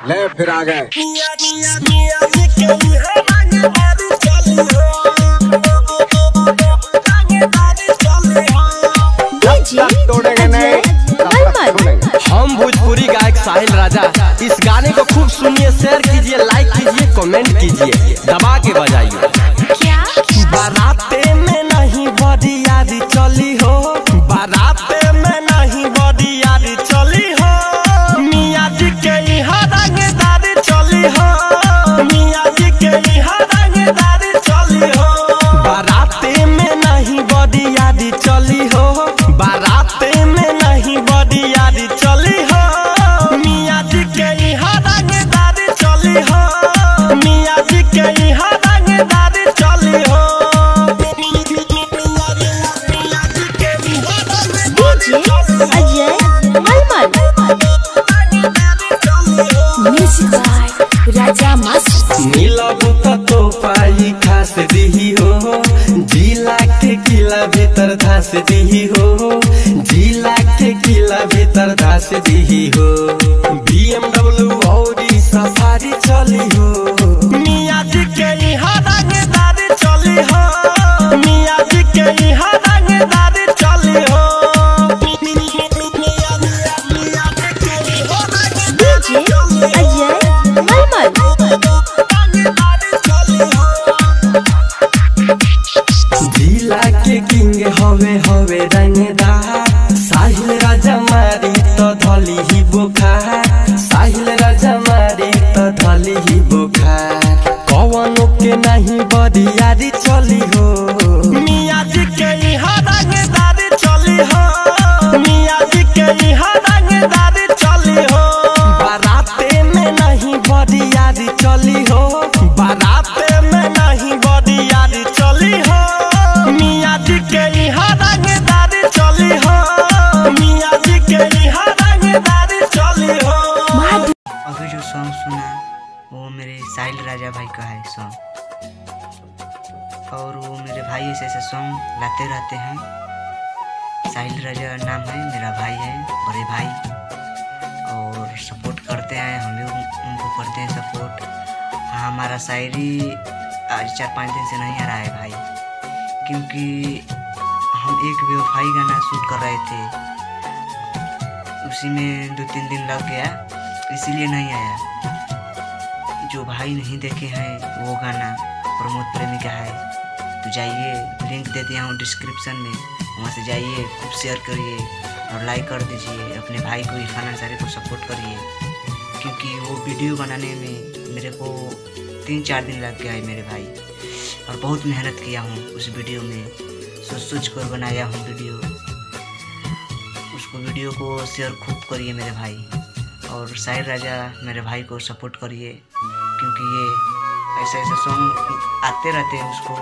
ले फिर आ गए। हम भोजपुरी गायक साहिल राजा, इस गाने को खूब सुनिए, शेयर कीजिए, लाइक कीजिए, कमेंट कीजिए, दबा के बजाइए। बाराते में नहीं बड़ी यारी चली हो, बाराते में नहीं बड़ी यारी चली हो, मियाँ जी के यहाँ रंगदारी चली हो, मियाँ जी के यहाँ रंगदारी चली हो। बाराते में नहीं बड़ी यारी चली हो, बाराते में नहीं बड़ी यारी चली हो, मियाँ जी के यहाँ रंगदारी चली हो, मियाँ जी के यहाँ रंगदारी चली हो। अजय मलमल, म्यूजिक बाय राजा मस्त। मिलब तो पाई खास दी हो, जिला के किला भीतर धास दी हो, जिला के किला भीतर धास दी हो। BMW और सफारी चली हो, मियाँ जी के यहाँ रंगदारी चली हो, मियाँ जी के यहाँ रंगदारी चली हो। अजय मलमल, जिला के किंग हवे हवे रंगदार, साहिल राजा मारी तो धली ही बुखार, साहिल राजा मारी तो धली ही बुखार। कवनों के नहीं बड़ी यारी चली हो, मियाँ जी के यहाँ रंगदारी चली हो, मियाँ जी के यहाँ रंगदारी चली हो। बाराते में नहीं बड़ी यारी चली हो, बाराते में नहीं बड़ी यारी चली हो, मियाँ जी के यहाँ रंगदारी चली हो, मियाँ जी के यहाँ रंगदारी चली हो। अभी जो सॉन्ग सुना वो मेरे साहिल राजा भाई का है सॉन्ग, और वो मेरे भाई ऐसे ऐसे सॉन्ग लाते रहते हैं। साहिल राजा नाम है, मेरा भाई है, बड़े भाई, और सपोर्ट करते हैं, हम भी उनको करते हैं सपोर्ट। हाँ, हमारा शायरी आज 4-5 दिन से नहीं आ रहा है भाई, क्योंकि हम एक बेवफाई गाना शूट कर रहे थे, उसी में 2-3 दिन लग गया, इसीलिए नहीं आया। जो भाई नहीं देखे हैं वो गाना प्रमोद प्रेमी का है, तो जाइए, लिंक दे दिया हूँ डिस्क्रिप्शन में, वहाँ से जाइए, खूब शेयर करिए और लाइक कर दीजिए। अपने भाई को, इरफान अंसारी को सपोर्ट करिए, क्योंकि वो वीडियो बनाने में मेरे को 3-4 दिन लग गया है मेरे भाई, और बहुत मेहनत किया हूँ उस वीडियो में, सोच कर बनाया हूँ वीडियो। उसको वीडियो को शेयर खूब करिए मेरे भाई, और साहिल राजा मेरे भाई को सपोर्ट करिए, क्योंकि ये ऐसे ऐसे सॉन्ग आते रहते हैं उसको।